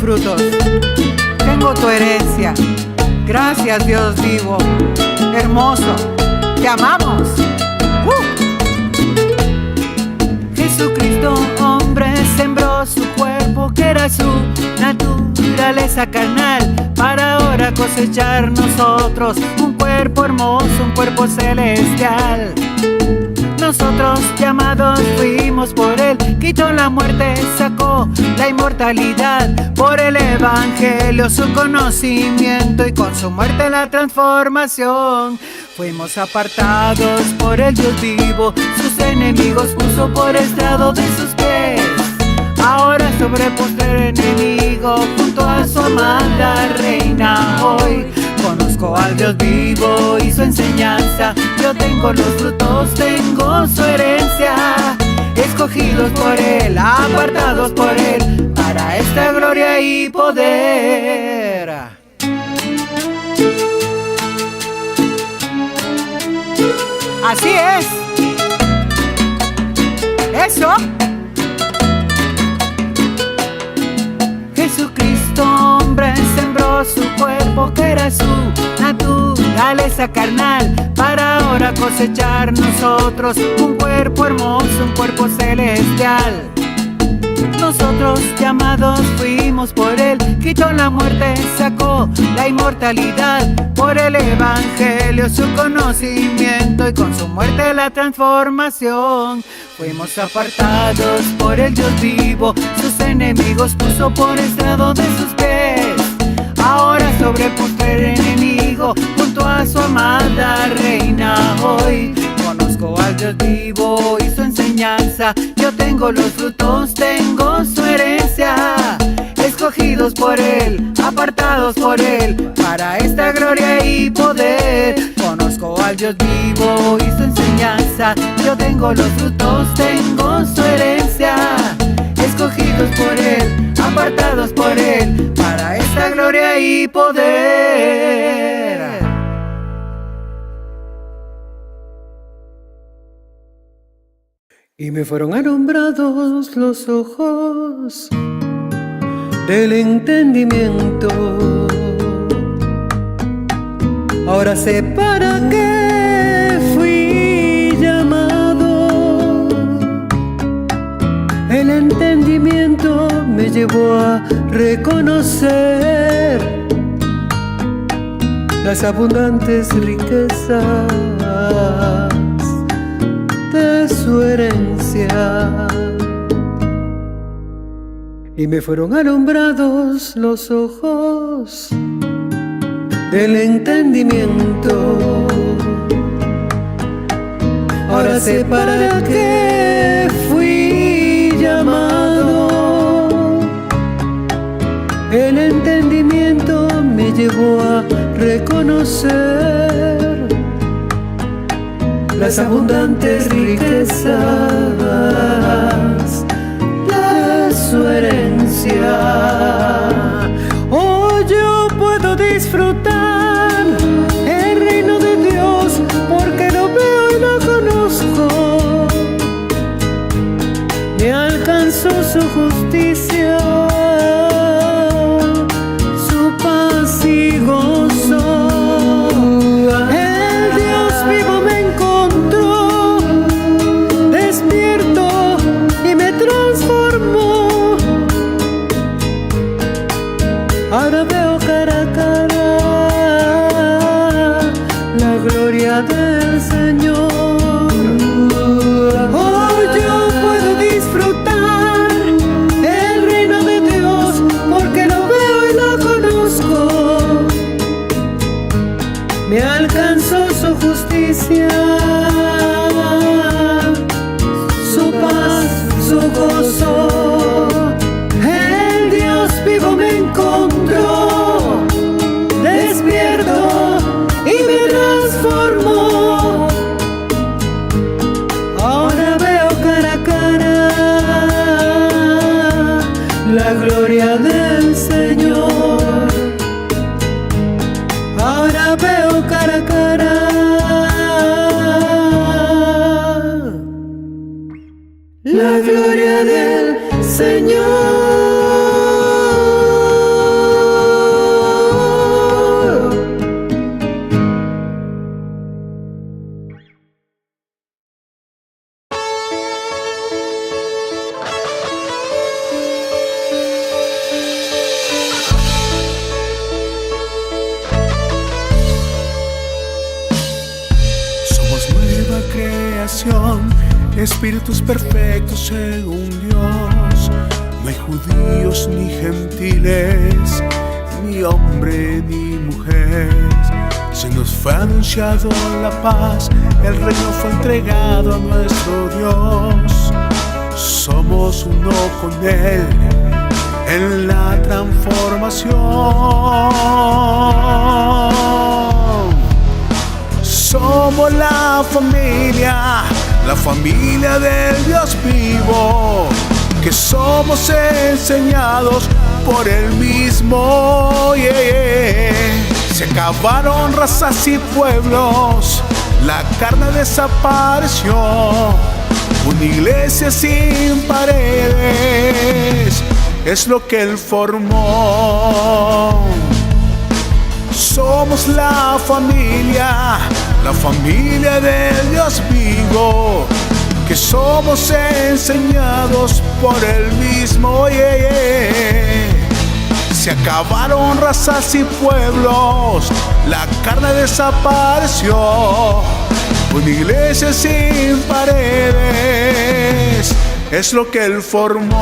frutos, tengo tu herencia. Gracias, Dios vivo, hermoso, te amamos. Jesucristo, hombre, sembró su cuerpo, que era su naturaleza carnal, para ahora cosechar nosotros un cuerpo hermoso, un cuerpo celestial. Nosotros llamados fuimos por él, quitó la muerte, sacó la inmortalidad, por el evangelio su conocimiento y con su muerte la transformación. Fuimos apartados por el Dios vivo, sus enemigos puso por estrado de sus pies. Ahora sobre postrer enemigo, junto a su amada reina hoy. Conozco al Dios vivo y su enseñanza, yo tengo los frutos, tengo su herencia. Escogidos por él, apartados por él, para esta gloria y poder. Así es. Eso. Jesucristo, hombre, sembró su cuerpo, que era su naturaleza carnal, para ahora cosechar nosotros un cuerpo hermoso, un cuerpo celestial. Nosotros llamados fuimos por él, quitó la muerte, sacó la inmortalidad, por el evangelio su conocimiento y con su muerte la transformación. Fuimos apartados por el Dios vivo, sus enemigos puso por estrado de sus pies. Ahora sobre postrer enemigo, junto a su amada reina hoy. Conozco al Dios vivo y su enseñanza, yo tengo los frutos, tengo su herencia. Escogidos por él, apartados por él, para esta gloria y poder. Conozco al Dios vivo y su enseñanza, yo tengo los frutos, tengo su herencia. Escogidos por él, apartados por él, para esta gloria y poder. Y me fueron alumbrados los ojos del entendimiento. Ahora sé para qué fui llamado. El entendimiento me llevó a reconocer las abundantes riquezas de su herencia. Y me fueron alumbrados los ojos del entendimiento. Ahora sé para qué fui llamado. El entendimiento me llevó a reconocer las abundantes riquezas de su herencia. Hoy yo puedo disfrutar el reino de Dios, porque lo veo y lo conozco. Me alcanzó su justicia, su paz y gozo. Ahora veo cara a cara la gloria del Señor. Hoy yo puedo disfrutar el reino de Dios, porque lo veo y lo conozco. Me alcanzó su justicia, su paz, su gozo. El Dios vivo me encontró, despierto y me transformó. Ahora veo cara a cara la gloria del Señor. Ahora veo cara a cara la gloria del Señor. creación, espíritus perfectos según Dios. No hay judíos ni gentiles, ni hombre ni mujer. Se nos fue anunciado la paz, el reino fue entregado a nuestro Dios. Somos uno con Él en la transformación. Somos la familia del Dios vivo, que somos enseñados por Él mismo. Se acabaron razas y pueblos, la carne desapareció. Una iglesia sin paredes es lo que Él formó. Somos la familia del Dios vivo, que somos enseñados por Él mismo. Se acabaron razas y pueblos, la carne desapareció. Una iglesia sin paredes es lo que Él formó.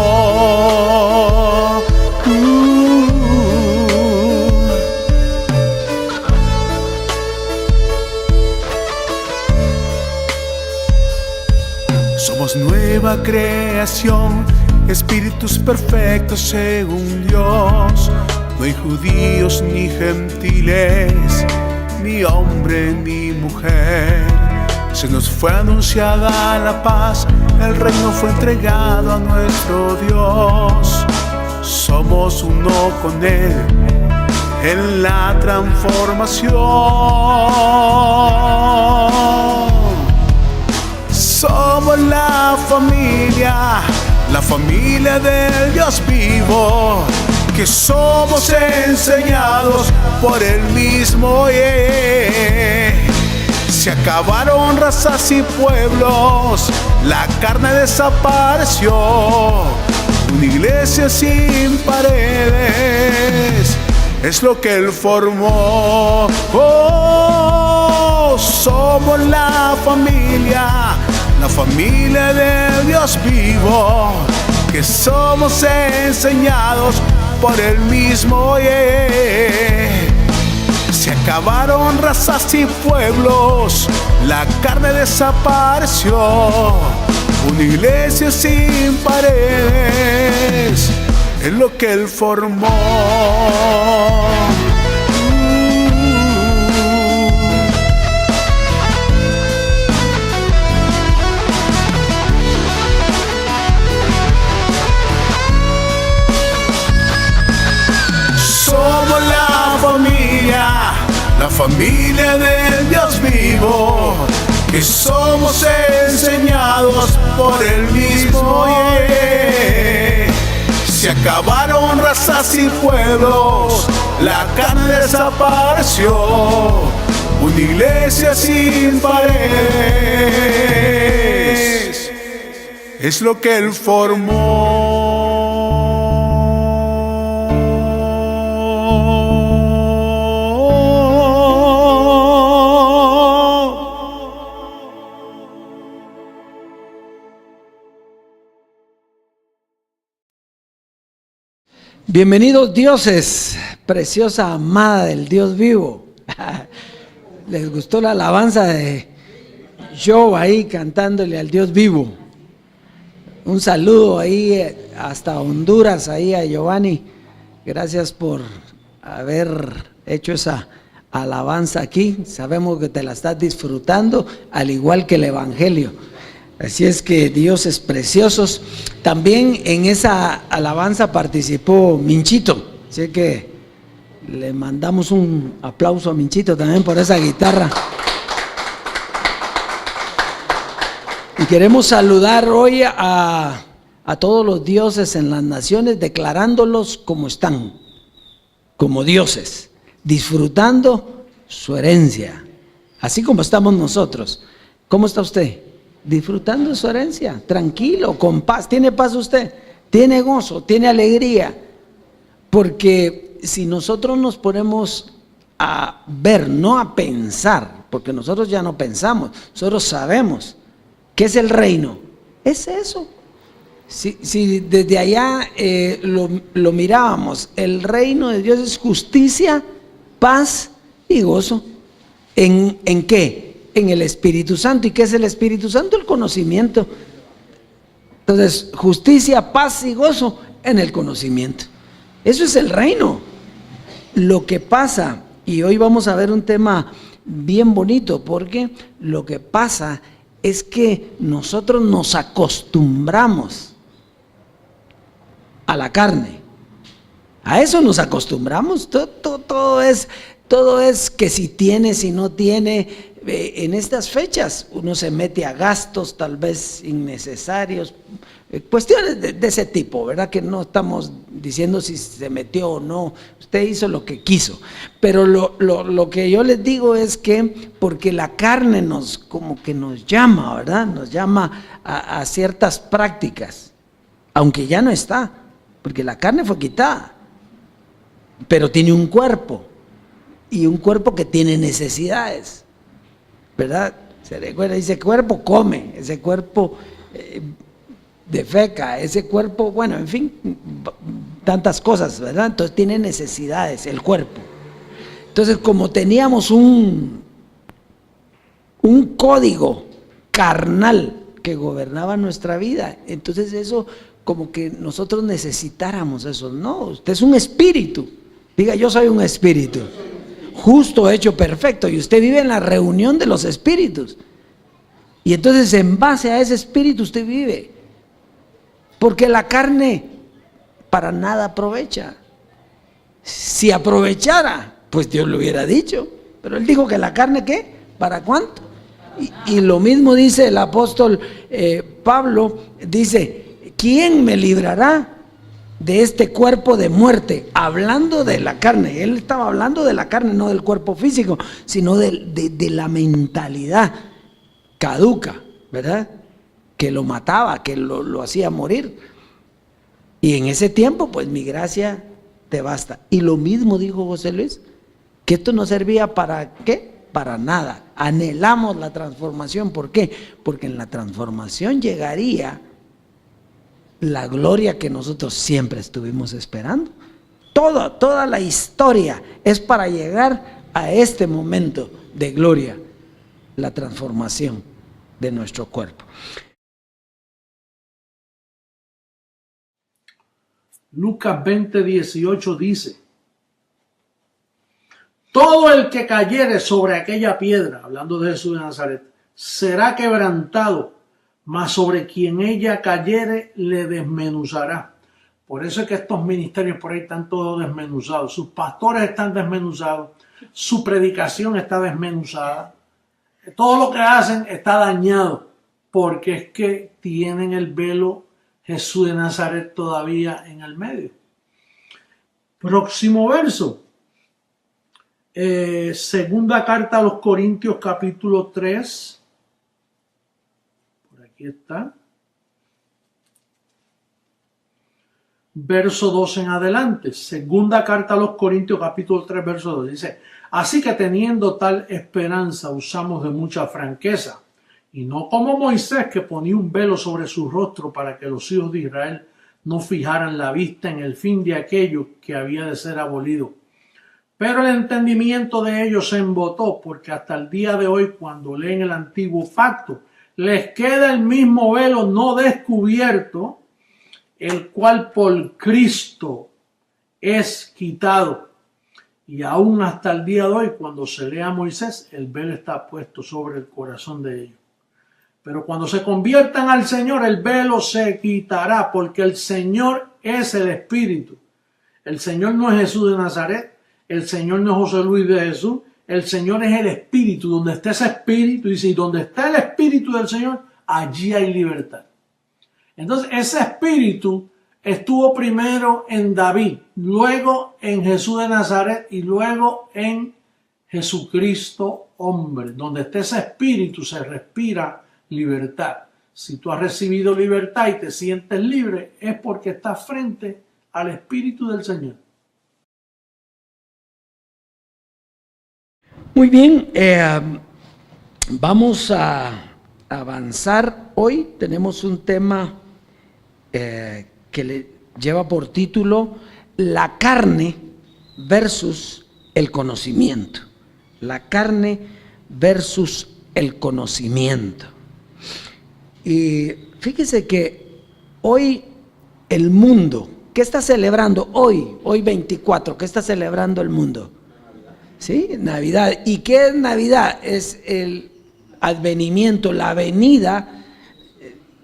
Somos nueva creación, espíritus perfectos según Dios. No hay judíos ni gentiles, ni hombre ni mujer. Se nos fue anunciada la paz, el reino fue entregado a nuestro Dios. Somos uno con Él en la transformación. Somos la familia del Dios vivo, que somos enseñados por Él mismo. Se acabaron razas y pueblos, la carne desapareció. Una iglesia sin paredes es lo que Él formó. Somos la familia del Dios vivo, que somos enseñados por Él mismo. Se acabaron razas y pueblos, la carne desapareció. Una iglesia sin paredes es lo que Él formó. Somos la familia del Dios vivo, que somos enseñados por Él mismo. Se acabaron razas y pueblos, la carne desapareció. Una iglesia sin paredes es lo que Él formó. Bienvenidos dioses, preciosa amada del Dios vivo. ¿Les gustó la alabanza de Joe ahí cantándole al Dios vivo? Un saludo ahí hasta Honduras, ahí a Giovanni. Gracias por haber hecho esa alabanza aquí. Sabemos que te la estás disfrutando, al igual que el Evangelio. Así es que dioses preciosos. También en esa alabanza participó Minchito. Así que le mandamos un aplauso a Minchito también por esa guitarra. Y queremos saludar hoy a todos los dioses en las naciones, declarándolos como están, como dioses, disfrutando su herencia, así como estamos nosotros. ¿Cómo está usted? Disfrutando su herencia, tranquilo, con paz. ¿Tiene paz usted? ¿Tiene gozo? ¿Tiene alegría? Porque si nosotros nos ponemos a ver, no a pensar, porque nosotros ya no pensamos, nosotros sabemos ¿Qué es el reino? Es eso. Si desde allá lo mirábamos, el reino de Dios es justicia, paz y gozo. ¿En qué? En el Espíritu Santo. ¿Y qué es el Espíritu Santo? El conocimiento. Entonces, justicia, paz y gozo en el conocimiento. Eso es el reino. Lo que pasa, y hoy vamos a ver un tema bien bonito, porque lo que pasa es que nosotros nos acostumbramos a la carne. A eso nos acostumbramos. Todo es que si tiene, si no tiene. En estas fechas uno se mete a gastos tal vez innecesarios, cuestiones de ese tipo, ¿verdad? Que no estamos diciendo si se metió o no, usted hizo lo que quiso, pero lo que yo les digo es que porque la carne como que nos llama, ¿verdad? Nos llama a ciertas prácticas, aunque ya no está, porque la carne fue quitada, pero tiene un cuerpo, y un cuerpo que tiene necesidades, ¿verdad? Se recuerda, ese cuerpo come, ese cuerpo defeca, ese cuerpo, bueno, en fin, tantas cosas, ¿verdad? Entonces tiene necesidades el cuerpo. Entonces, como teníamos un código carnal que gobernaba nuestra vida, entonces eso como que nosotros necesitáramos eso. No, usted es un espíritu. Diga, yo soy un espíritu. Justo, hecho, perfecto, y usted vive en la reunión de los espíritus, y entonces en base a ese espíritu usted vive, porque la carne para nada aprovecha. Si aprovechara, pues Dios lo hubiera dicho, pero él dijo que la carne, ¿qué? ¿Para cuánto? Y lo mismo dice el apóstol Pablo, dice, ¿quién me librará de este cuerpo de muerte? Hablando de la carne. Él estaba hablando de la carne, no del cuerpo físico, sino de la mentalidad caduca, ¿verdad? Que lo mataba, que lo hacía morir. Y en ese tiempo, pues mi gracia te basta. Y lo mismo dijo José Luis, que esto no servía para ¿qué? Para nada. Anhelamos la transformación. ¿Por qué? Porque en la transformación llegaría la gloria que nosotros siempre estuvimos esperando. Toda la historia es para llegar a este momento de gloria, la transformación de nuestro cuerpo. Lucas 20:18 dice: todo el que cayere sobre aquella piedra, hablando de Jesús de Nazaret, será quebrantado, mas sobre quien ella cayere le desmenuzará. Por eso es que estos ministerios por ahí están todos desmenuzados. Sus pastores están desmenuzados, su predicación está desmenuzada, todo lo que hacen está dañado, porque es que tienen el velo Jesús de Nazaret todavía en el medio. Próximo verso. Segunda carta a los Corintios, capítulo 3. Aquí está. Verso 2 en adelante. Segunda carta a los Corintios, capítulo 3, verso 2. Dice: así que teniendo tal esperanza usamos de mucha franqueza, y no como Moisés, que ponía un velo sobre su rostro para que los hijos de Israel no fijaran la vista en el fin de aquello que había de ser abolido. Pero el entendimiento de ellos se embotó, porque hasta el día de hoy, cuando leen el antiguo pacto, les queda el mismo velo no descubierto, el cual por Cristo es quitado. Y aún hasta el día de hoy, cuando se lee a Moisés, el velo está puesto sobre el corazón de ellos. Pero cuando se conviertan al Señor, el velo se quitará, porque el Señor es el Espíritu. El Señor no es Jesús de Nazaret, el Señor no es José Luis de Jesús, el Señor es el Espíritu. Donde está ese Espíritu, dice, y donde está el Espíritu del Señor, allí hay libertad. Entonces, ese Espíritu estuvo primero en David, luego en Jesús de Nazaret y luego en Jesucristo hombre. Donde está ese Espíritu se respira libertad. Si tú has recibido libertad y te sientes libre, es porque estás frente al Espíritu del Señor. Muy bien, vamos a avanzar, hoy tenemos un tema que le lleva por título la carne versus el conocimiento. La carne versus el conocimiento. Y fíjese que hoy el mundo, ¿qué está celebrando hoy 24? ¿Qué está celebrando el mundo? ¿Sí? Navidad. ¿Y qué es Navidad? Es el advenimiento, la venida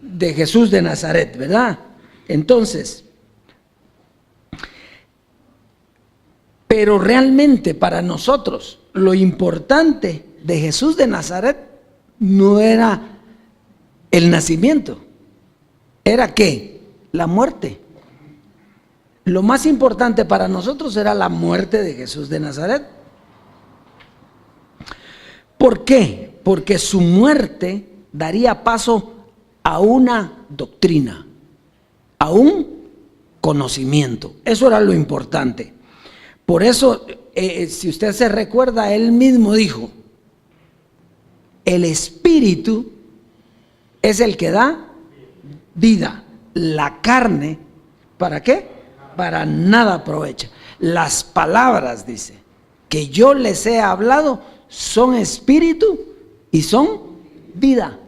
de Jesús de Nazaret, ¿verdad? Entonces, pero realmente para nosotros lo importante de Jesús de Nazaret no era el nacimiento, ¿era qué? La muerte. Lo más importante para nosotros era la muerte de Jesús de Nazaret. ¿Por qué? Porque su muerte daría paso a una doctrina, a un conocimiento. Eso era lo importante. Por eso, si usted se recuerda, él mismo dijo, el Espíritu es el que da vida. La carne, ¿para qué? Para nada aprovecha. Las palabras, dice, que yo les he hablado son espíritu y son vida.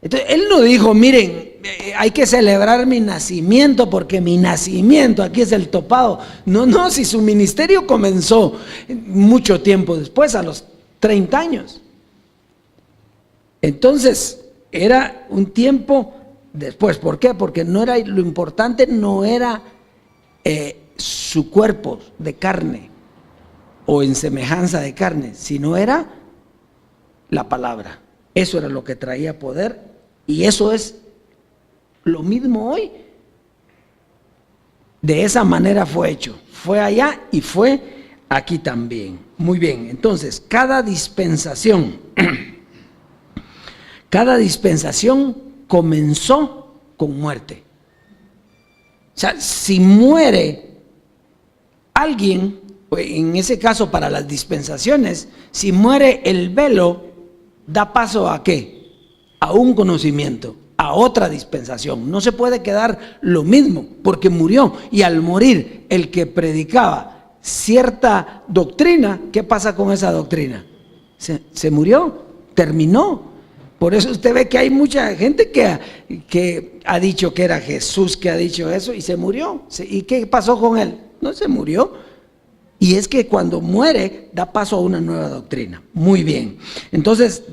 Entonces, él no dijo, miren, hay que celebrar mi nacimiento porque mi nacimiento aquí es el topado. No, si su ministerio comenzó mucho tiempo después, a los 30 años. Entonces, era un tiempo después. ¿Por qué? Porque no era, lo importante no era su cuerpo de carne o en semejanza de carne, sino era la palabra. Eso era lo que traía poder y eso es lo mismo hoy. De esa manera fue hecho. Fue allá y fue aquí también. Muy bien, entonces cada dispensación comenzó con muerte. O sea, si muere alguien, en ese caso para las dispensaciones, si muere el velo, da paso a ¿qué? A un conocimiento, a otra dispensación. No se puede quedar lo mismo, porque murió, y al morir el que predicaba cierta doctrina, ¿qué pasa con esa doctrina? Se murió, terminó. Por eso usted ve que hay mucha gente que ha dicho que era Jesús, que ha dicho eso, y se murió. ¿Y qué pasó con él? No se murió. Y es que cuando muere da paso a una nueva doctrina. Muy bien. Entonces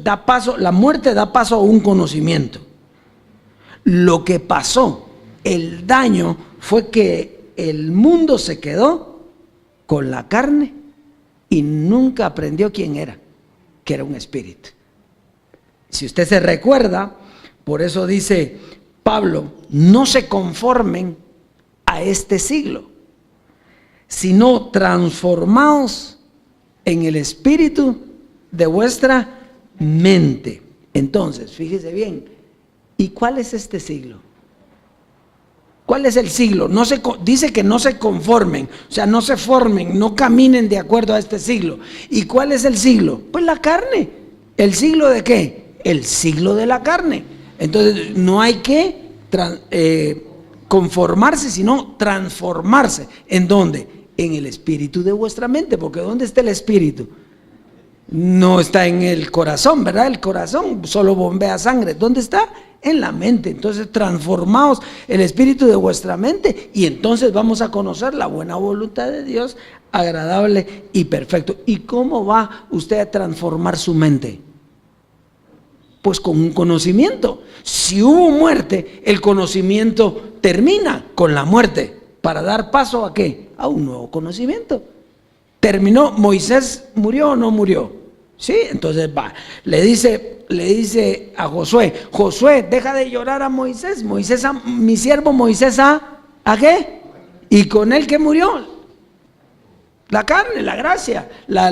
la muerte da paso a un conocimiento. Lo que pasó, el daño, fue que el mundo se quedó con la carne y nunca aprendió quién era, que era un espíritu. Si usted se recuerda, por eso dice Pablo, no se conformen a este siglo, sino transformaos en el espíritu de vuestra mente. Entonces, fíjese bien, ¿y cuál es este siglo? ¿Cuál es el siglo? Dice que no se conformen, o sea, no se formen, no caminen de acuerdo a este siglo. ¿Y cuál es el siglo? Pues la carne. ¿El siglo de qué? El siglo de la carne. Entonces, no hay que conformarse, sino transformarse. ¿En dónde? En el espíritu de vuestra mente, porque ¿dónde está el espíritu? No está en el corazón, ¿verdad? El corazón solo bombea sangre. ¿Dónde está? En la mente. Entonces transformaos el espíritu de vuestra mente y entonces vamos a conocer la buena voluntad de Dios, agradable y perfecto. ¿Y cómo va usted a transformar su mente? Pues con un conocimiento. Si hubo muerte, el conocimiento termina con la muerte para dar paso ¿a qué? A un nuevo conocimiento. Terminó, Moisés murió o no murió. Sí, entonces va, le dice a Josué, deja de llorar a Moisés, mi siervo Moisés ¿a qué? Y con él ¿qué murió? La carne, la gracia, la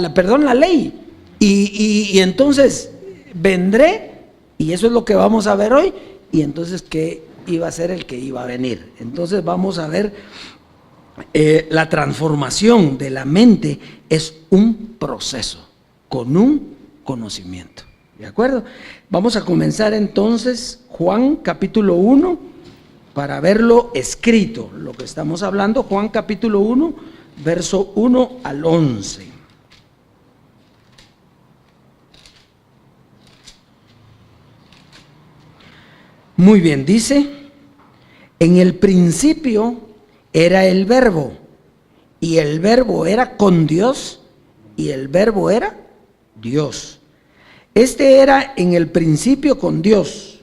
ley. Y entonces vendré, y eso es lo que vamos a ver hoy, y entonces ¿qué iba a ser el que iba a venir? Entonces vamos a ver, la transformación de la mente es un proceso con un conocimiento. ¿De acuerdo? Vamos a comenzar entonces Juan capítulo 1 para verlo escrito, lo que estamos hablando. Juan capítulo 1, verso 1 al 11. Muy bien, dice: en el principio era el Verbo, y el Verbo era con Dios, y el Verbo era Dios. Este era en el principio con Dios.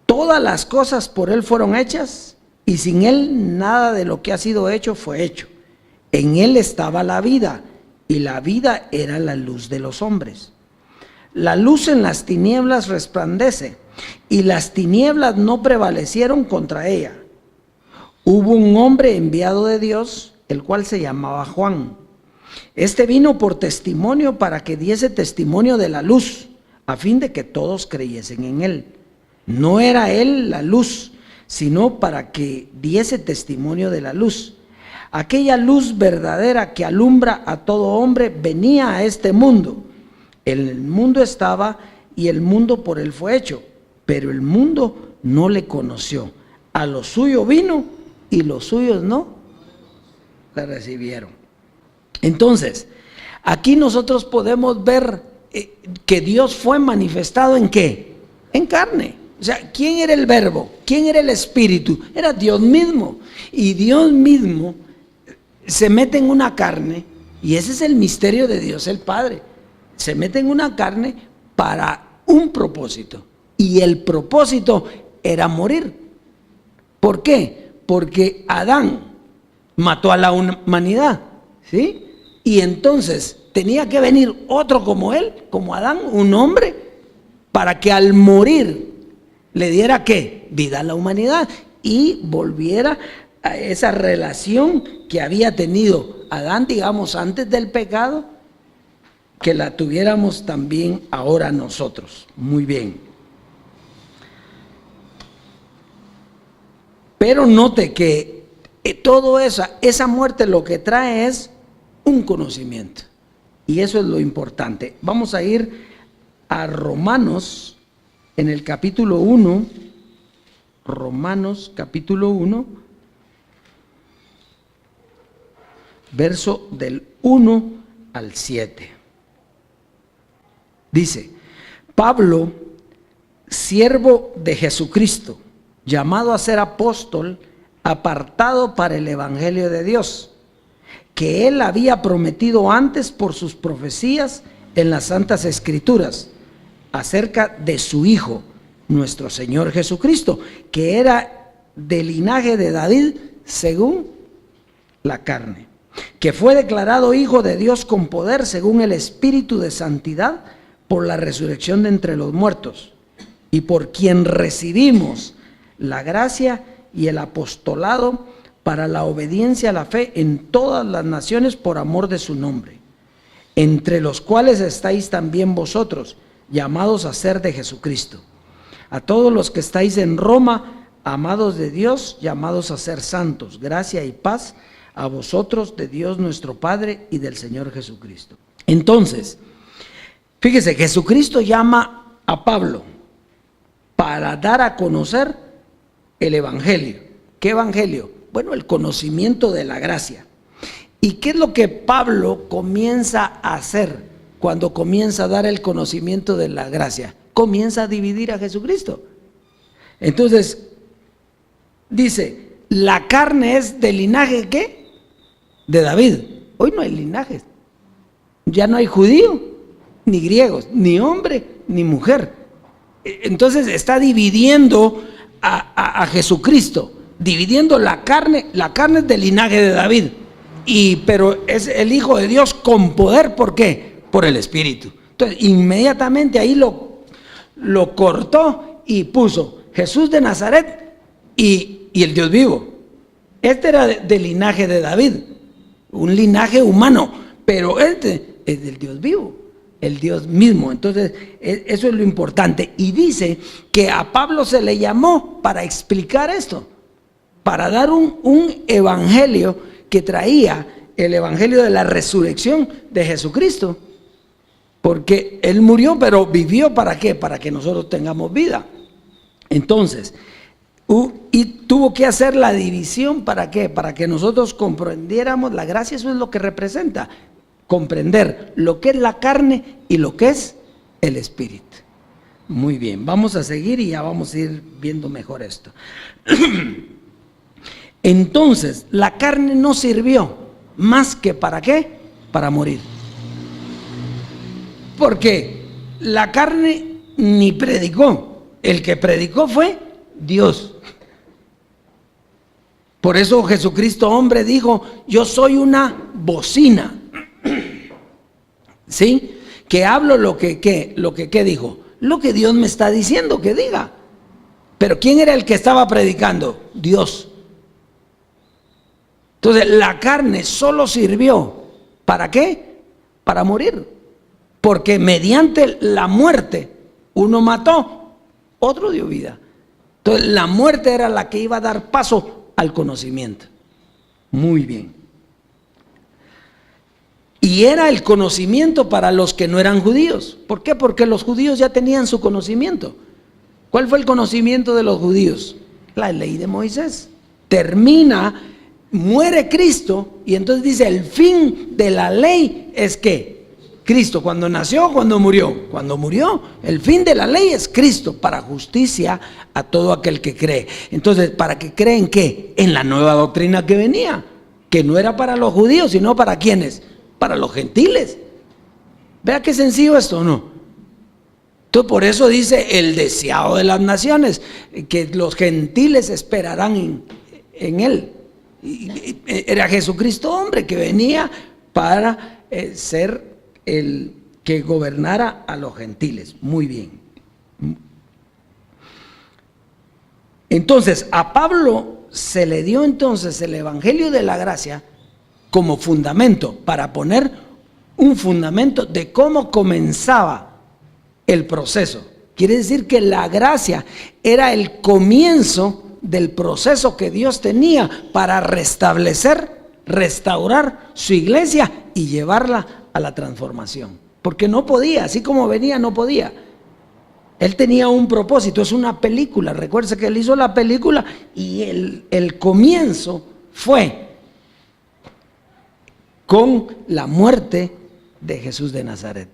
Todas las cosas por Él fueron hechas, y sin Él nada de lo que ha sido hecho fue hecho. En Él estaba la vida, y la vida era la luz de los hombres. La luz en las tinieblas resplandece, y las tinieblas no prevalecieron contra ella. Hubo un hombre enviado de Dios, el cual se llamaba Juan. Este vino por testimonio para que diese testimonio de la luz, a fin de que todos creyesen en él. No era él la luz, sino para que diese testimonio de la luz. Aquella luz verdadera que alumbra a todo hombre venía a este mundo. En el mundo estaba, y el mundo por él fue hecho, pero el mundo no le conoció. A lo suyo vino, y los suyos no le recibieron. Entonces, aquí nosotros podemos ver que Dios fue manifestado ¿en qué? En carne. O sea, ¿quién era el Verbo? ¿Quién era el Espíritu? Era Dios mismo. Y Dios mismo se mete en una carne, y ese es el misterio de Dios el Padre. Se mete en una carne para un propósito, y el propósito era morir. ¿Por qué? Porque Adán mató a la humanidad, ¿sí? Y entonces tenía que venir otro como él, como Adán, un hombre, para que al morir le diera ¿qué? Vida a la humanidad, y volviera a esa relación que había tenido Adán, digamos, antes del pecado, que la tuviéramos también ahora nosotros. Muy bien. Pero note que todo esa muerte lo que trae es un conocimiento. Y eso es lo importante. Vamos a ir a Romanos en el capítulo 1. Romanos capítulo 1, verso del 1 al 7. Dice: Pablo, siervo de Jesucristo, llamado a ser apóstol, apartado para el evangelio de Dios, que él había prometido antes por sus profecías en las santas escrituras, acerca de su Hijo, nuestro Señor Jesucristo, que era del linaje de David según la carne, que fue declarado Hijo de Dios con poder según el Espíritu de santidad por la resurrección de entre los muertos, y por quien recibimos la gracia y el apostolado para la obediencia a la fe en todas las naciones por amor de su nombre, entre los cuales estáis también vosotros, llamados a ser de Jesucristo. A todos los que estáis en Roma, amados de Dios, llamados a ser santos, gracia y paz a vosotros de Dios nuestro Padre y del Señor Jesucristo. Entonces, fíjese, Jesucristo llama a Pablo para dar a conocer el evangelio. ¿Qué evangelio? Bueno, el conocimiento de la gracia. ¿Y qué es lo que Pablo comienza a hacer cuando comienza a dar el conocimiento de la gracia? Comienza a dividir a Jesucristo. Entonces, dice, la carne es del linaje ¿qué? De David. Hoy no hay linajes. Ya no hay judío, ni griegos, ni hombre, ni mujer. Entonces está dividiendo a Jesucristo, dividiendo la carne. La carne es del linaje de David, pero es el Hijo de Dios con poder. ¿Por qué? Por el Espíritu. Entonces inmediatamente ahí lo cortó y puso Jesús de Nazaret y el Dios vivo. Este era del linaje de David, un linaje humano, pero este es del Dios vivo, el Dios mismo. Entonces eso es lo importante. Y dice que a Pablo se le llamó para explicar esto, para dar un evangelio que traía el evangelio de la resurrección de Jesucristo. Porque Él murió, pero vivió ¿para qué? Para que nosotros tengamos vida. Entonces, y tuvo que hacer la división ¿para qué? Para que nosotros comprendiéramos la gracia. Eso es lo que representa, comprender lo que es la carne y lo que es el espíritu. Muy bien, vamos a seguir y ya vamos a ir viendo mejor esto. Entonces, la carne no sirvió más que ¿para qué? Para morir. Porque la carne ni predicó, el que predicó fue Dios. Por eso Jesucristo hombre dijo: yo soy una bocina, ¿sí? Que hablo lo que dijo, lo que Dios me está diciendo que diga. Pero ¿quién era el que estaba predicando? Dios. Entonces la carne solo sirvió ¿para qué? Para morir. Porque mediante la muerte uno mató, otro dio vida. Entonces la muerte era la que iba a dar paso al conocimiento. Muy bien. Y era el conocimiento para los que no eran judíos. ¿Por qué? Porque los judíos ya tenían su conocimiento. ¿Cuál fue el conocimiento de los judíos? La ley de Moisés. Termina, muere Cristo, y entonces dice: el fin de la ley es que Cristo, cuando nació, cuando murió. Cuando murió, el fin de la ley es Cristo, para justicia a todo aquel que cree. Entonces, ¿para qué creen qué? En la nueva doctrina que venía, que no era para los judíos, sino para ¿quiénes? Para los gentiles. Vea qué sencillo esto, ¿no? Entonces, por eso dice el deseado de las naciones, que los gentiles esperarán en él. Era Jesucristo hombre, que venía para ser el que gobernara a los gentiles. Muy bien. Entonces a Pablo se le dio entonces el evangelio de la gracia como fundamento, para poner un fundamento de cómo comenzaba el proceso. Quiere decir que la gracia era el comienzo del proceso que Dios tenía para restablecer, restaurar su iglesia y llevarla a la transformación. Porque no podía, así como venía, no podía. Él tenía un propósito, es una película. Recuerde que él hizo la película y el comienzo fue con la muerte de Jesús de Nazaret.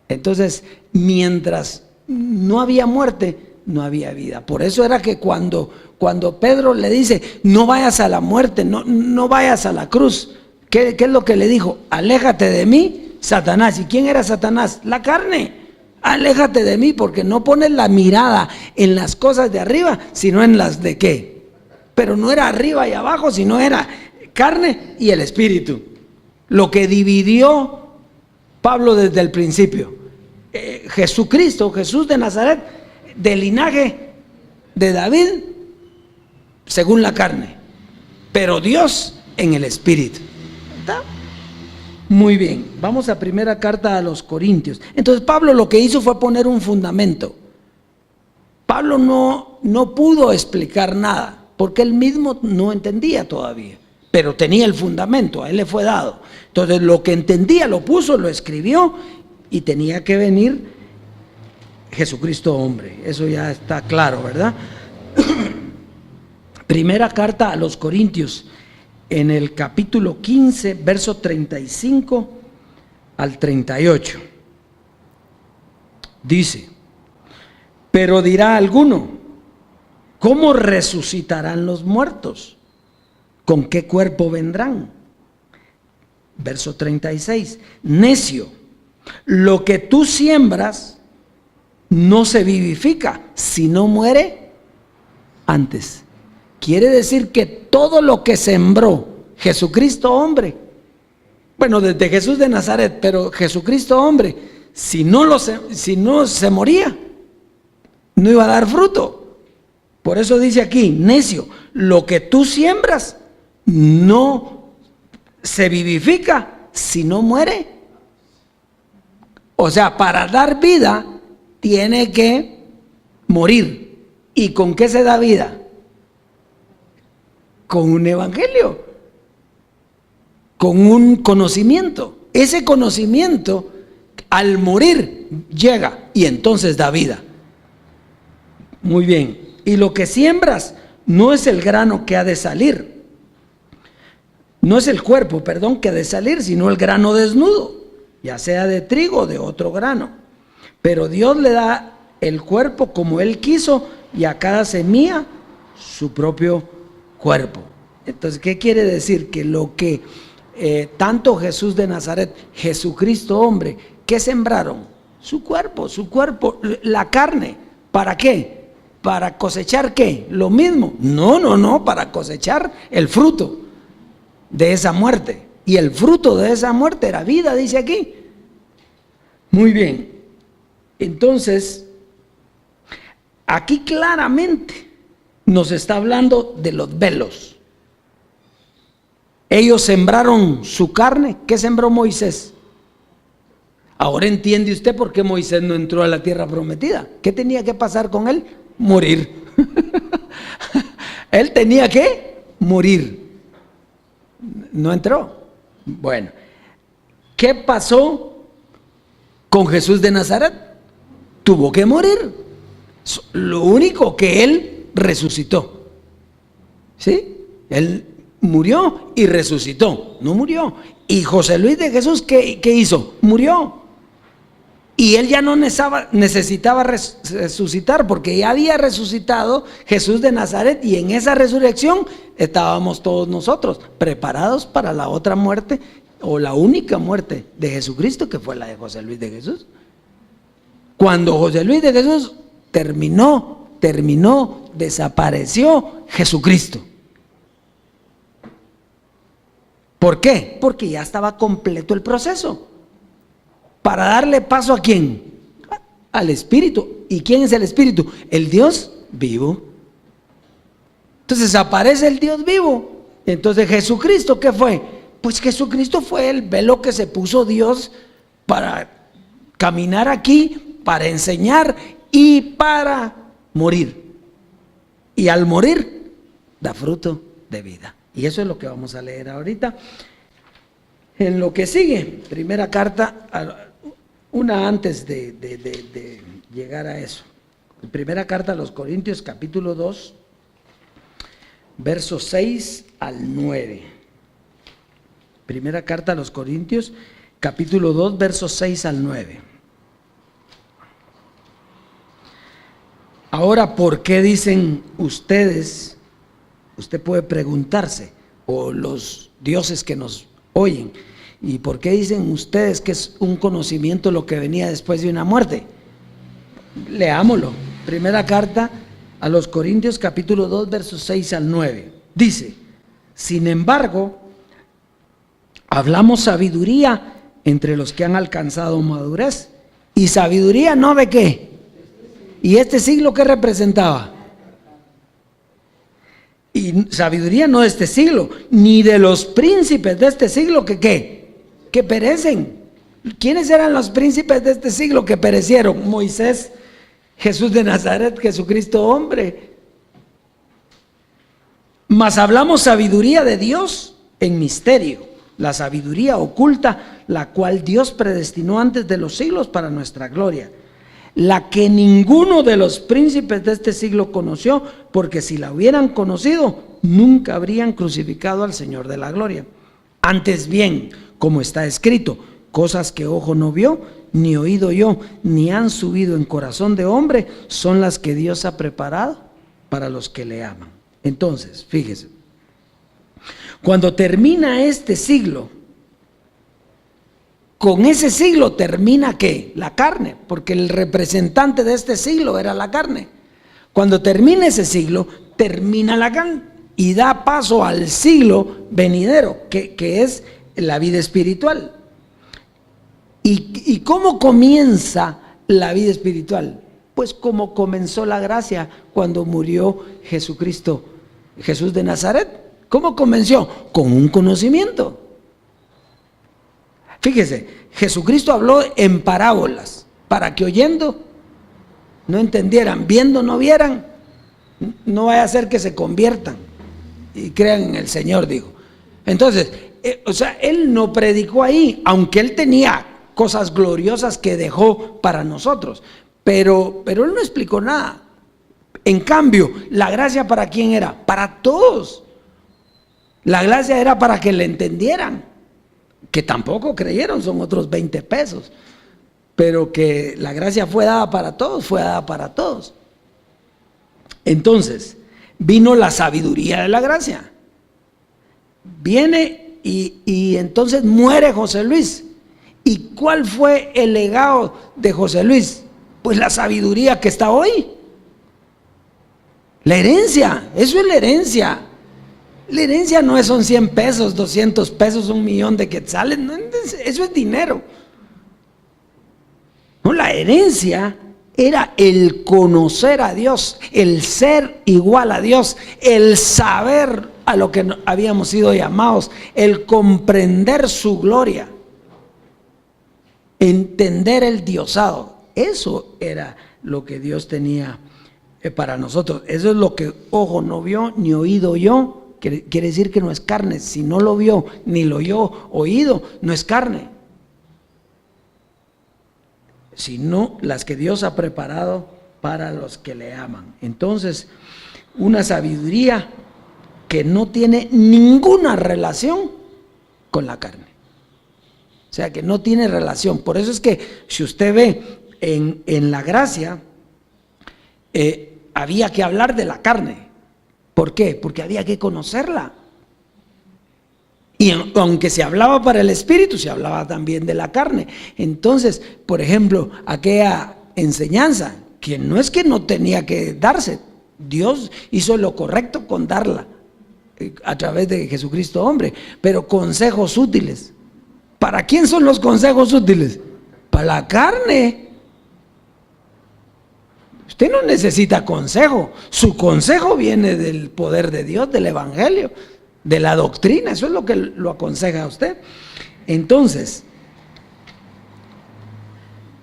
Entonces, mientras no había muerte, no había vida. Por eso era que cuando Pedro le dice: no vayas a la muerte, no vayas a la cruz, ¿qué es lo que le dijo? Aléjate de mí, Satanás. ¿Y quién era Satanás? La carne. Aléjate de mí, porque no pones la mirada en las cosas de arriba, sino en las de qué. Pero no era arriba y abajo, sino era carne y el espíritu. Lo que dividió Pablo desde el principio. Jesucristo, Jesús de Nazaret, del linaje de David, según la carne, pero Dios en el espíritu. ¿Está? Muy bien, vamos a primera carta a los Corintios. Entonces Pablo lo que hizo fue poner un fundamento. Pablo no pudo explicar nada, porque él mismo no entendía todavía, pero tenía el fundamento, a él le fue dado. Entonces lo que entendía lo puso, lo escribió, y tenía que venir Jesucristo hombre. Eso ya está claro, ¿verdad? Primera carta a los Corintios, en el capítulo 15, verso 35 al 38. Dice: pero dirá alguno: ¿cómo resucitarán los muertos? ¿Con qué cuerpo vendrán? Verso 36. Necio, lo que tú siembras no se vivifica, sino muere antes. Quiere decir que todo lo que sembró Jesucristo hombre, bueno, desde Jesús de Nazaret, pero Jesucristo hombre, si no se moría, no iba a dar fruto. Por eso dice aquí: necio, lo que tú siembras no se vivifica, si no muere. O sea, para dar vida tiene que morir. ¿Y con qué se da vida? Con un evangelio, con un conocimiento. Ese conocimiento al morir llega y entonces da vida. Muy bien. Y lo que siembras no es el grano que ha de salir, no es el cuerpo, perdón, que ha de salir, sino el grano desnudo, ya sea de trigo o de otro grano. Pero Dios le da el cuerpo como Él quiso y a cada semilla su propio cuerpo. Entonces, ¿qué quiere decir? Que lo que tanto Jesús de Nazaret, Jesucristo hombre, ¿qué sembraron? Su cuerpo, la carne. ¿Para qué? ¿Para cosechar qué? ¿Lo mismo? No, para cosechar el fruto de esa muerte. Y el fruto de esa muerte era vida, dice aquí. Muy bien. Entonces, aquí claramente nos está hablando de los velos. Ellos sembraron su carne. ¿Qué sembró Moisés? Ahora entiende usted por qué Moisés no entró a la tierra prometida. ¿Qué tenía que pasar con él? Morir. Él tenía que morir. No entró. Bueno, ¿qué pasó con Jesús de Nazaret? Tuvo que morir. Lo único que él resucitó. ¿Sí? Él murió y resucitó. No murió. Y José Luis de Jesús, ¿qué hizo? Murió. Y él ya no necesitaba resucitar, porque ya había resucitado Jesús de Nazaret, y en esa resurrección estábamos todos nosotros preparados para la otra muerte, o la única muerte de Jesucristo, que fue la de José Luis de Jesús. Cuando José Luis de Jesús terminó, desapareció Jesucristo. ¿Por qué? Porque ya estaba completo el proceso. Para darle paso ¿a quién? Al Espíritu. ¿Y quién es el Espíritu? El Dios vivo. Entonces aparece el Dios vivo. Entonces Jesucristo, ¿qué fue? Pues Jesucristo fue el velo que se puso Dios para caminar aquí, para enseñar y para morir. Y al morir da fruto de vida. Y eso es lo que vamos a leer ahorita. En lo que sigue, primera carta, una antes de llegar a eso. Primera carta a los Corintios, capítulo 2, versos 6 al 9. Primera carta a los Corintios, capítulo 2, versos 6 al 9. Ahora, ¿por qué dicen ustedes? Usted puede preguntarse, o los dioses que nos oyen, ¿y por qué dicen ustedes que es un conocimiento lo que venía después de una muerte? Leámoslo. Primera carta a los Corintios, capítulo 2, versos 6 al 9. Dice: sin embargo, hablamos sabiduría entre los que han alcanzado madurez. ¿Y sabiduría no de qué? ¿Y este siglo qué representaba? Y sabiduría no de este siglo, ni de los príncipes de este siglo que ¿qué? Que perecen. ¿Quiénes eran los príncipes de este siglo que perecieron? Moisés, Jesús de Nazaret, Jesucristo hombre. Mas hablamos sabiduría de Dios en misterio, la sabiduría oculta, la cual Dios predestinó antes de los siglos para nuestra gloria, la que ninguno de los príncipes de este siglo conoció, porque si la hubieran conocido, nunca habrían crucificado al Señor de la gloria. Antes bien, como está escrito, cosas que ojo no vio, ni oído yo, ni han subido en corazón de hombre, son las que Dios ha preparado para los que le aman. Entonces, fíjese, cuando termina este siglo, con ese siglo termina ¿qué? La carne, porque el representante de este siglo era la carne. Cuando termina ese siglo, termina la carne y da paso al siglo venidero, que es la vida espiritual. ¿Y cómo comienza la vida espiritual? Pues como comenzó la gracia cuando murió Jesucristo, Jesús de Nazaret. ¿Cómo comenzó? Con un conocimiento. Fíjese, Jesucristo habló en parábolas para que oyendo no entendieran, viendo no vieran, no vaya a ser que se conviertan y crean en el Señor, digo. Entonces, él no predicó ahí, aunque él tenía cosas gloriosas que dejó para nosotros. Pero Él no explicó nada. En cambio, la gracia ¿para quién era? Para todos. La gracia era para que le entendieran, que tampoco creyeron, son otros 20 pesos. Pero que la gracia fue dada para todos, fue dada para todos. Entonces, vino la sabiduría de la gracia. Viene y entonces muere José Luis. ¿Y cuál fue el legado de José Luis? Pues la sabiduría que está hoy. La herencia, eso es la herencia. La herencia no son 100 pesos, 200 pesos, 1.000.000 de quetzales, no, eso es dinero. No, la herencia era el conocer a Dios, el ser igual a Dios, el saber a lo que habíamos sido llamados, el comprender su gloria, entender el diosado. Eso era lo que Dios tenía para nosotros. Eso es lo que ojo no vio ni oído oyó. Quiere decir que no es carne. Si no lo vio ni lo oyó oído, no es carne, sino las que Dios ha preparado para los que le aman. Entonces, una sabiduría que no tiene ninguna relación con la carne. O sea, que no tiene relación. Por eso es que si usted ve en la gracia, había que hablar de la carne. ¿Por qué? Porque había que conocerla. Y aunque se hablaba para el espíritu, se hablaba también de la carne. Entonces, por ejemplo, aquella enseñanza, que no es que no tenía que darse, Dios hizo lo correcto con darla a través de Jesucristo hombre, pero consejos útiles. ¿Para quién son los consejos útiles? Para la carne. Usted no necesita consejo, su consejo viene del poder de Dios, del evangelio, de la doctrina, eso es lo que lo aconseja a usted. Entonces,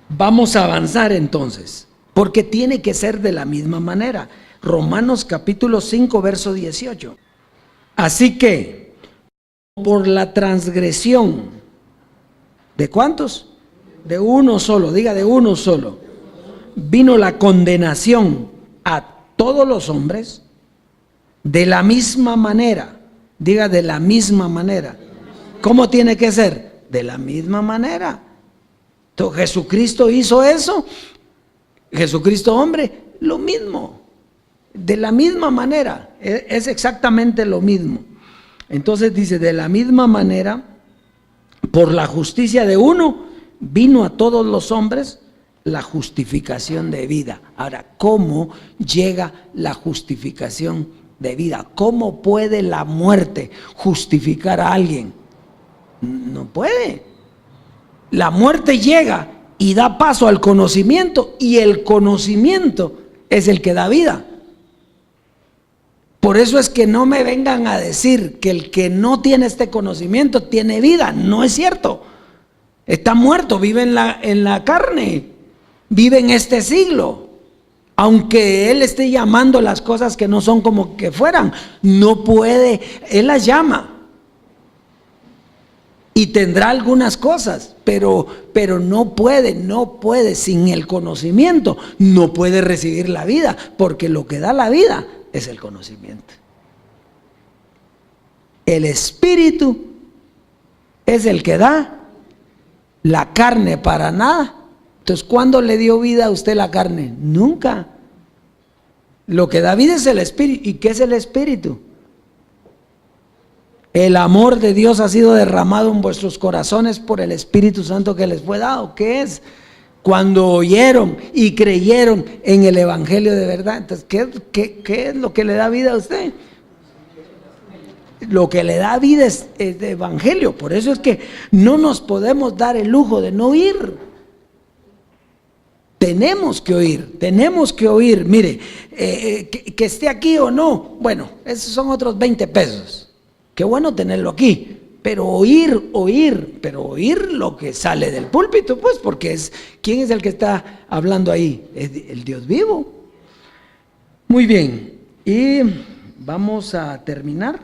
vamos a avanzar entonces, porque tiene que ser de la misma manera. Romanos capítulo 5, verso 18. Así que, por la transgresión, ¿de cuántos? De uno solo, diga de uno solo. Vino la condenación a todos los hombres de la misma manera. Diga de la misma manera. ¿Cómo tiene que ser? De la misma manera. Entonces, Jesucristo hizo eso. Jesucristo hombre, lo mismo. De la misma manera. Es exactamente lo mismo. Entonces dice, de la misma manera, por la justicia de uno, vino a todos los hombres la justificación de vida. Ahora, ¿cómo llega la justificación de vida? ¿Cómo puede la muerte justificar a alguien? No puede. La muerte llega y da paso al conocimiento, y el conocimiento es el que da vida. Por eso es que no me vengan a decir que el que no tiene este conocimiento tiene vida. No es cierto. Está muerto, vive en la carne. Vive en este siglo, aunque Él esté llamando las cosas que no son como que fueran, no puede, Él las llama y tendrá algunas cosas, pero no puede sin el conocimiento, no puede recibir la vida, porque lo que da la vida es el conocimiento. El espíritu es el que da, la carne para nada. Entonces, ¿cuándo le dio vida a usted la carne? Nunca. Lo que da vida es el espíritu. ¿Y qué es el espíritu? El amor de Dios ha sido derramado en vuestros corazones por el Espíritu Santo que les fue dado. ¿Qué es? Cuando oyeron y creyeron en el evangelio de verdad. Entonces, ¿qué es lo que le da vida a usted? Lo que le da vida es el evangelio. Por eso es que no nos podemos dar el lujo de no oír. Tenemos que oír, mire, que esté aquí o no, bueno, esos son otros 20 pesos, qué bueno tenerlo aquí, pero oír lo que sale del púlpito, pues, porque ¿quién es el que está hablando ahí? Es el Dios vivo. Muy bien, y vamos a terminar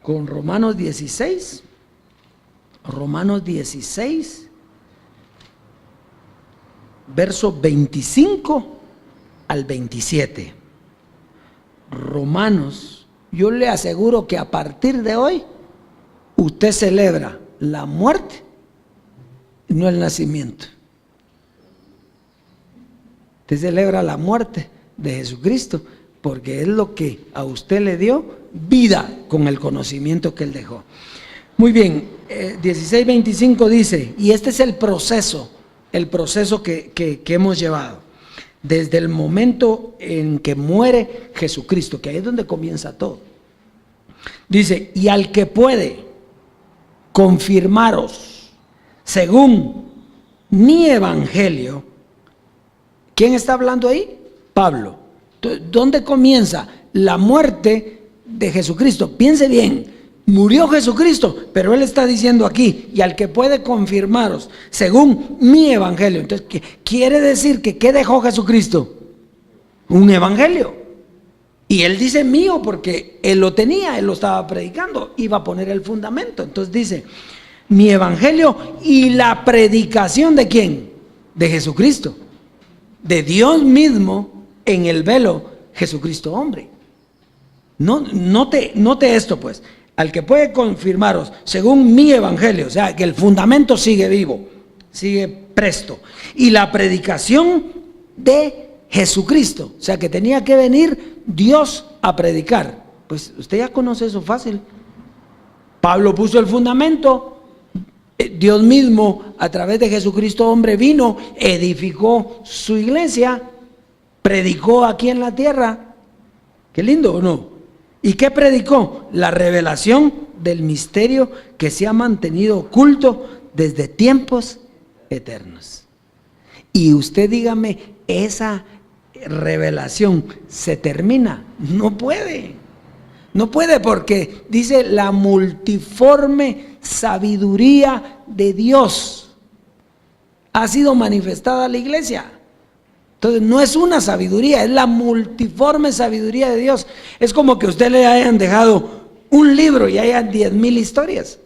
con Romanos 16, verso 25 al 27. Romanos, yo le aseguro que a partir de hoy usted celebra la muerte, no el nacimiento. Usted celebra la muerte de Jesucristo porque es lo que a usted le dio vida con el conocimiento que Él dejó. Muy bien, 16:25 dice, y este es el proceso que hemos llevado. Desde el momento en que muere Jesucristo, que ahí es donde comienza todo. Dice, y al que puede confirmaros según mi evangelio. ¿Quién está hablando ahí? Pablo. ¿Dónde comienza la muerte de Jesucristo? Piense bien, murió Jesucristo, pero Él está diciendo aquí, y al que puede confirmaros según mi evangelio. Entonces, ¿qué quiere decir? Que ¿qué dejó Jesucristo? Un evangelio. Y Él dice mío porque Él lo tenía, Él lo estaba predicando, iba a poner el fundamento. Entonces dice, mi evangelio y la predicación ¿de quién? De Jesucristo, de Dios mismo en el velo, Jesucristo hombre. Note esto pues, al que puede confirmaros según mi evangelio, o sea que el fundamento sigue vivo, sigue presto, y la predicación de Jesucristo, o sea que tenía que venir Dios a predicar. Pues usted ya conoce eso fácil. Pablo puso el fundamento, Dios mismo a través de Jesucristo hombre vino, edificó su iglesia, predicó aquí en la tierra. Qué lindo, ¿o no? ¿Y qué predicó? La revelación del misterio que se ha mantenido oculto desde tiempos eternos. Y usted dígame, ¿esa revelación se termina? No puede. No puede porque dice la multiforme sabiduría de Dios ha sido manifestada a la iglesia. Entonces no es una sabiduría, es la multiforme sabiduría de Dios. Es como que a usted le hayan dejado un libro y hayan 10,000 historias.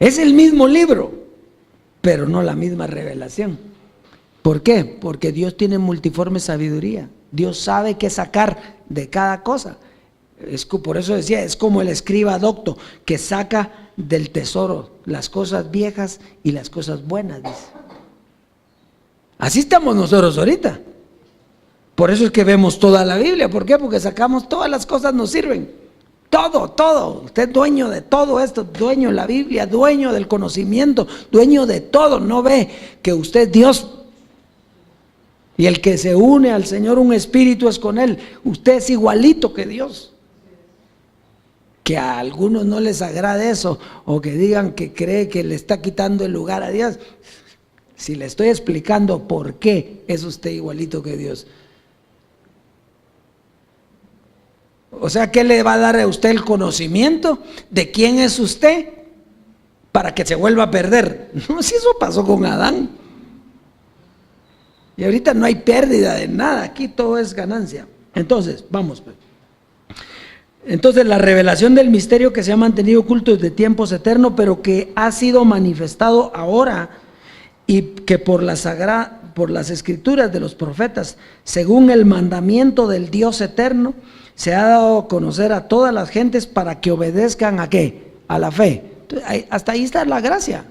Es el mismo libro, pero no la misma revelación. ¿Por qué? Porque Dios tiene multiforme sabiduría. Dios sabe qué sacar de cada cosa. Por eso decía, es como el escriba docto que saca del tesoro las cosas viejas y las cosas buenas, dice. Así estamos nosotros ahorita. Por eso es que vemos toda la Biblia. ¿Por qué? Porque sacamos todas las cosas, nos sirven. Todo. Usted es dueño de todo esto, dueño de la Biblia, dueño del conocimiento, dueño de todo. No ve que usted es Dios. Y el que se une al Señor, un espíritu es con Él. Usted es igualito que Dios. Que a algunos no les agrade eso, o que digan que cree que le está quitando el lugar a Dios. Si le estoy explicando por qué es usted igualito que Dios. O sea, ¿qué le va a dar a usted el conocimiento de quién es usted para que se vuelva a perder? No, si eso pasó con Adán. Y ahorita no hay pérdida de nada, aquí todo es ganancia. Entonces, vamos. Entonces, la revelación del misterio que se ha mantenido oculto desde tiempos eternos, pero que ha sido manifestado ahora y que por las escrituras de los profetas, según el mandamiento del Dios eterno, se ha dado a conocer a todas las gentes para que obedezcan ¿a qué? A la fe. Entonces, hasta ahí está la gracia.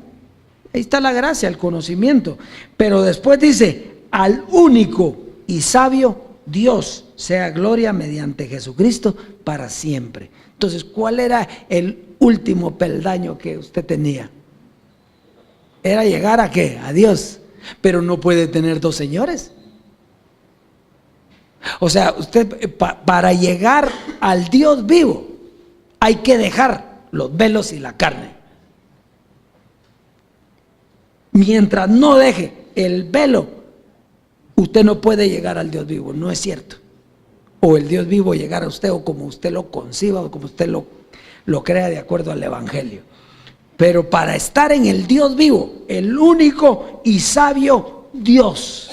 Ahí está la gracia, el conocimiento. Pero después dice, al único y sabio Dios sea gloria mediante Jesucristo para siempre. Entonces, ¿cuál era el último peldaño que usted tenía? Era llegar ¿a qué? A Dios. Pero no puede tener dos señores. O sea, usted para llegar al Dios vivo hay que dejar los velos y la carne. Mientras no deje el velo, usted no puede llegar al Dios vivo, no es cierto. O el Dios vivo llegar a usted, o como usted lo conciba, o como usted lo crea de acuerdo al Evangelio. Pero para estar en el Dios vivo, el único y sabio Dios.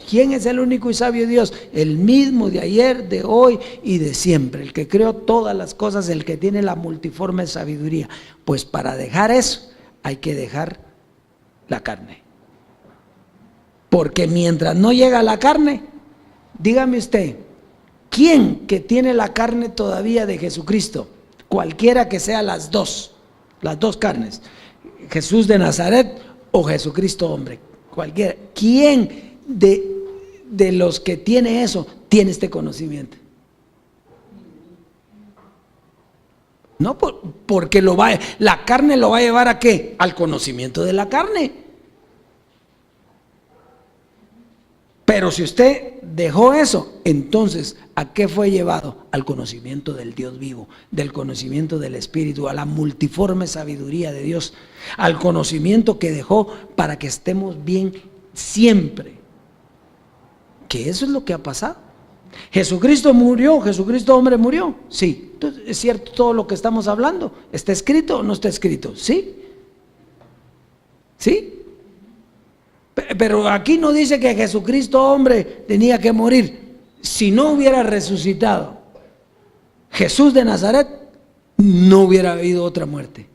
¿Quién es el único y sabio Dios? El mismo de ayer, de hoy y de siempre. El que creó todas las cosas, el que tiene la multiforme sabiduría. Pues para dejar eso, hay que dejar la carne. Porque mientras no llega la carne, dígame usted, ¿quién que tiene la carne todavía de Jesucristo? Cualquiera que sea las dos carnes, Jesús de Nazaret o Jesucristo hombre, cualquiera. ¿Quién de los que tiene eso tiene este conocimiento? No, porque la carne lo va a llevar ¿a qué? Al conocimiento de la carne. Pero si usted dejó eso, entonces, ¿a qué fue llevado? Al conocimiento del Dios vivo, del conocimiento del Espíritu, a la multiforme sabiduría de Dios, al conocimiento que dejó para que estemos bien siempre. Que eso es lo que ha pasado. Jesucristo murió, Jesucristo hombre murió, sí. Entonces, ¿es cierto todo lo que estamos hablando? ¿Está escrito o no está escrito? Sí. ¿Sí? Pero aquí no dice que Jesucristo hombre tenía que morir. Si no hubiera resucitado Jesús de Nazaret, no hubiera habido otra muerte.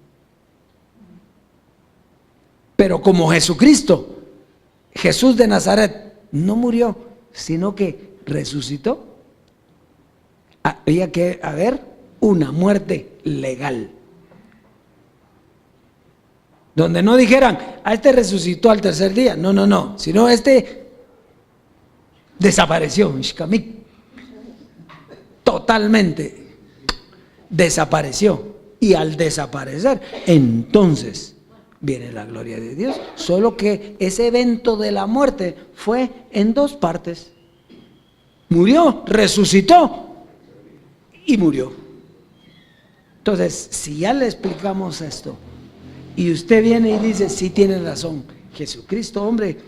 Pero como Jesucristo, Jesús de Nazaret, no murió, sino que resucitó, había que haber una muerte legal. Donde no dijeran, a este resucitó al tercer día. No, no, no. Sino este desapareció. Totalmente desapareció. Y al desaparecer, entonces viene la gloria de Dios. Solo que ese evento de la muerte fue en dos partes. Murió, resucitó y murió. Entonces, si ya le explicamos esto, y usted viene y dice, sí tiene razón, Jesucristo, hombre,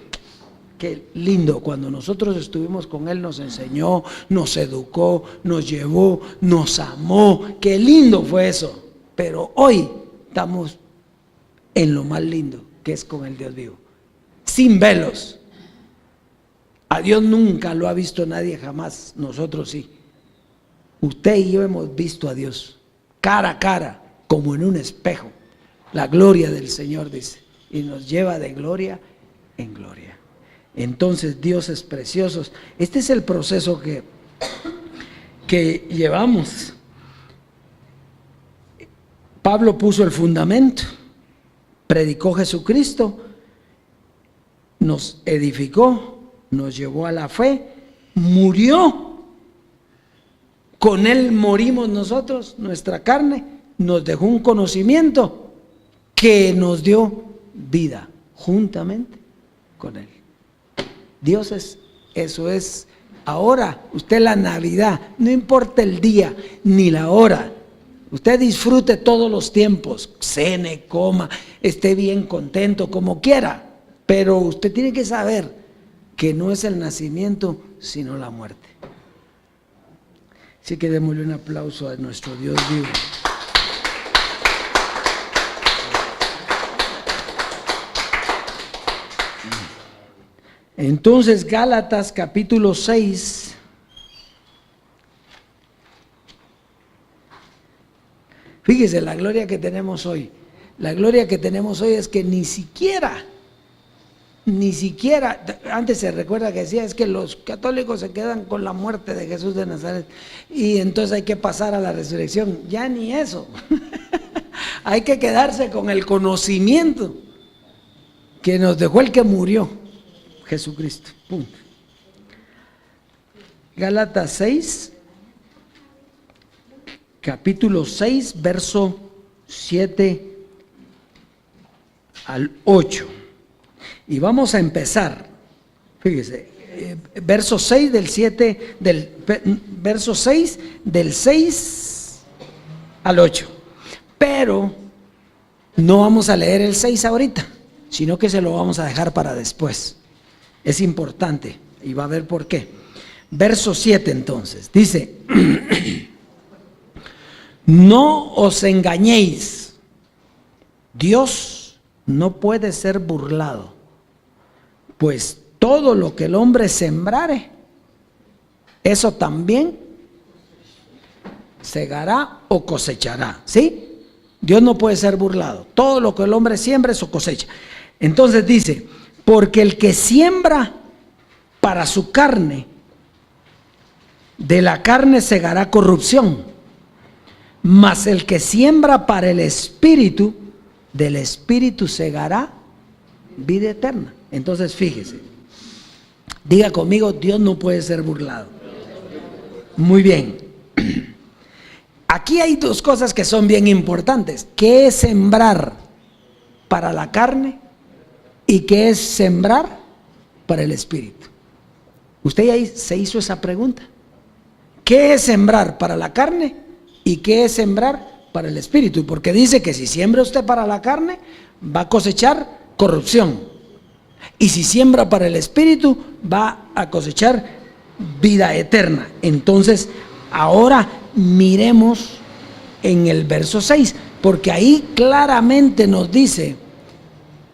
qué lindo, cuando nosotros estuvimos con Él nos enseñó, nos educó, nos llevó, nos amó, qué lindo fue eso. Pero hoy estamos en lo más lindo, que es con el Dios vivo, sin velos. A Dios nunca lo ha visto nadie jamás, nosotros sí. Usted y yo hemos visto a Dios cara a cara, como en un espejo. La gloria del Señor, dice, y nos lleva de gloria en gloria. Entonces, dioses preciosos, este es el proceso que llevamos. Pablo puso el fundamento, predicó Jesucristo, nos edificó, nos llevó a la fe, murió, con Él morimos nosotros, nuestra carne, nos dejó un conocimiento que nos dio vida juntamente con Él. Dios eso es. Ahora, usted la Navidad, no importa el día ni la hora, usted disfrute todos los tiempos, cene, coma, esté bien contento, como quiera, pero usted tiene que saber que no es el nacimiento, sino la muerte. Así que démosle un aplauso a nuestro Dios vivo. Entonces, Gálatas capítulo 6, fíjese la gloria que tenemos hoy. La gloria que tenemos hoy es que ni siquiera, antes se recuerda que decía, es que los católicos se quedan con la muerte de Jesús de Nazaret y entonces hay que pasar a la resurrección. Ya ni eso. Hay que quedarse con el conocimiento que nos dejó el que murió, Jesucristo. Punto. Gálatas 6, capítulo 6, verso 7 al 8. Y vamos a empezar, fíjese, verso 6 del 7, verso 6 del 6 al 8. Pero no vamos a leer el 6 ahorita, sino que se lo vamos a dejar para después. Es importante y va a ver por qué. Verso 7 entonces, dice, no os engañéis, Dios no puede ser burlado, pues todo lo que el hombre sembrare, eso también segará o cosechará, ¿sí? Dios no puede ser burlado, todo lo que el hombre siembra, eso cosecha. Entonces dice, porque el que siembra para su carne, de la carne segará corrupción, mas el que siembra para el Espíritu, del Espíritu segará vida eterna. Entonces fíjese, diga conmigo, Dios no puede ser burlado. Muy bien. Aquí hay dos cosas que son bien importantes. ¿Qué es sembrar para la carne y qué es sembrar para el Espíritu? Usted ya se hizo esa pregunta. ¿Qué es sembrar para la carne y qué es sembrar para el Espíritu? Porque dice que si siembra usted para la carne, va a cosechar corrupción. Y si siembra para el Espíritu, va a cosechar vida eterna. Entonces, ahora miremos en el verso 6, porque ahí claramente nos dice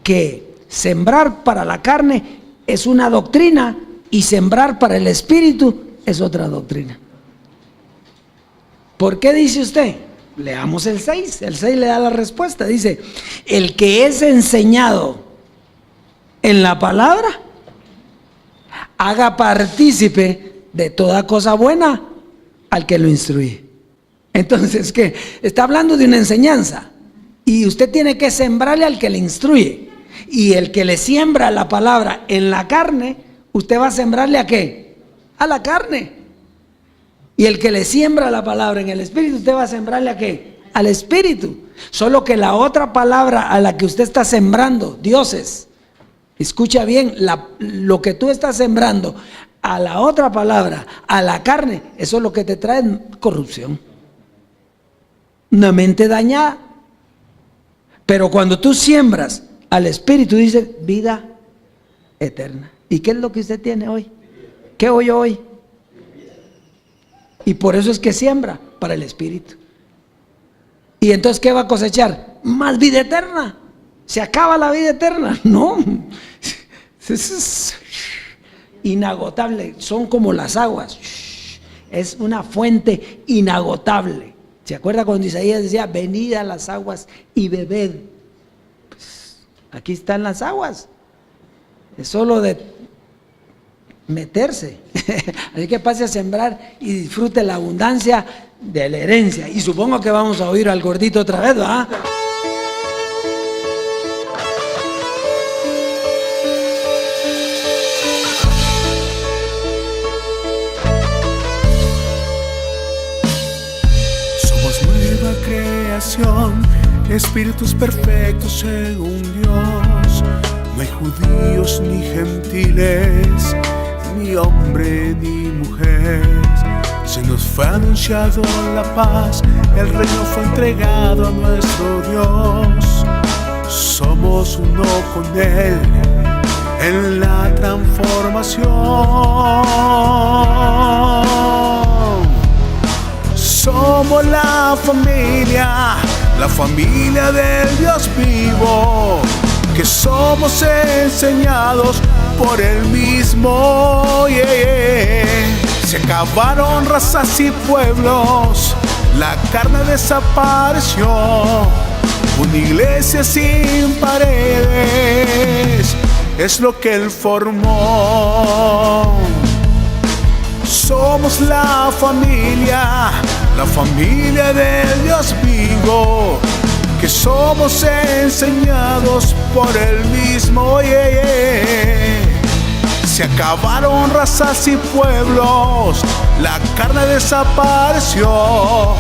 que sembrar para la carne es una doctrina y sembrar para el Espíritu es otra doctrina. ¿Por qué dice usted? Leamos el 6, el 6 le da la respuesta, dice, el que es enseñado en la palabra, haga partícipe de toda cosa buena al que lo instruye. Entonces, ¿qué? Está hablando de una enseñanza y usted tiene que sembrarle al que le instruye. Y el que le siembra la palabra en la carne, usted va a sembrarle ¿a qué? A la carne. Y el que le siembra la palabra en el Espíritu, usted va a sembrarle ¿a qué? Al Espíritu. Solo que la otra palabra a la que usted está sembrando, dioses, escucha bien, lo que tú estás sembrando a la otra palabra, a la carne, eso es lo que te trae corrupción. Una mente dañada. Pero cuando tú siembras al Espíritu, dice vida eterna. ¿Y qué es lo que usted tiene hoy? ¿Qué oyó hoy? Y por eso es que siembra para el Espíritu. ¿Y entonces qué va a cosechar? Más vida eterna. ¿Se acaba la vida eterna? No. Es inagotable. Son como las aguas. Es una fuente inagotable. ¿Se acuerda cuando Isaías decía, venid a las aguas y bebed? Pues aquí están las aguas. Es solo de meterse. Así que pase a sembrar y disfrute la abundancia de la herencia. Y supongo que vamos a oír al gordito otra vez, ¿verdad? Somos nueva creación, espíritus perfectos según Dios. No hay judíos ni gentiles, ni hombre ni mujer. Se nos fue anunciado la paz, el reino fue entregado a nuestro Dios. Somos uno con Él en la transformación. Somos la familia del Dios vivo, que somos enseñados por Él mismo. Se acabaron razas y pueblos, la carne desapareció. Una iglesia sin paredes es lo que Él formó. Somos la familia del Dios vivo, que somos enseñados por Él mismo. Se acabaron razas y pueblos, la carne desapareció.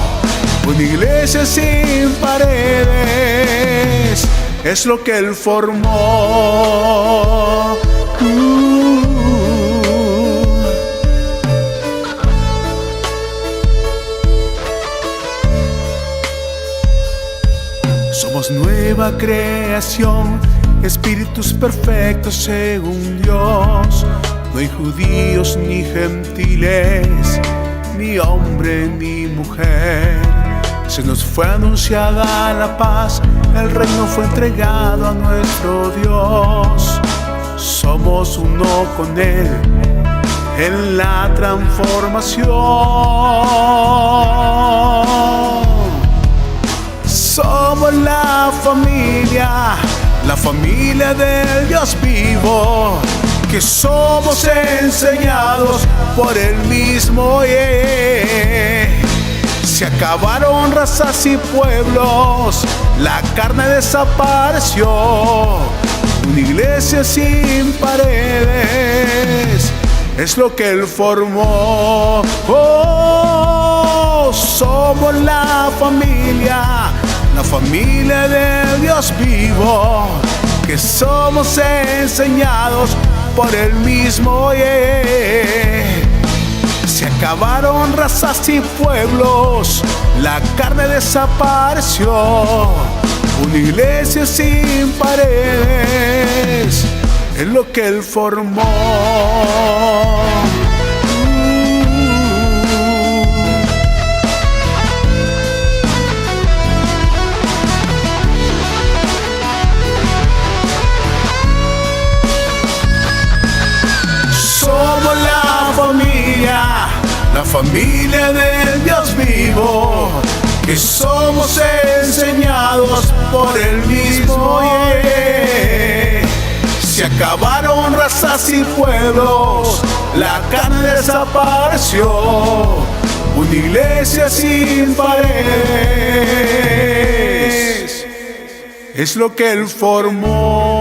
Una iglesia sin paredes es lo que Él formó. Somos nueva creación, espíritus perfectos según Dios. No hay judíos ni gentiles, ni hombre ni mujer. Se nos fue anunciada la paz, el reino fue entregado a nuestro Dios. Somos uno con Él en la transformación. Somos la familia del Dios vivo, que somos enseñados por el mismo. Se acabaron razas y pueblos, la carne desapareció, una iglesia sin paredes es lo que Él formó. Oh, somos la familia de Dios vivo, que somos enseñados por el mismo. Se acabaron razas y pueblos, la carne desapareció, una iglesia sin paredes es lo que Él formó. Somos la familia del Dios vivo, que somos enseñados por el mismo. Se acabaron razas y pueblos, la carne desapareció, una iglesia sin paredes es lo que Él formó.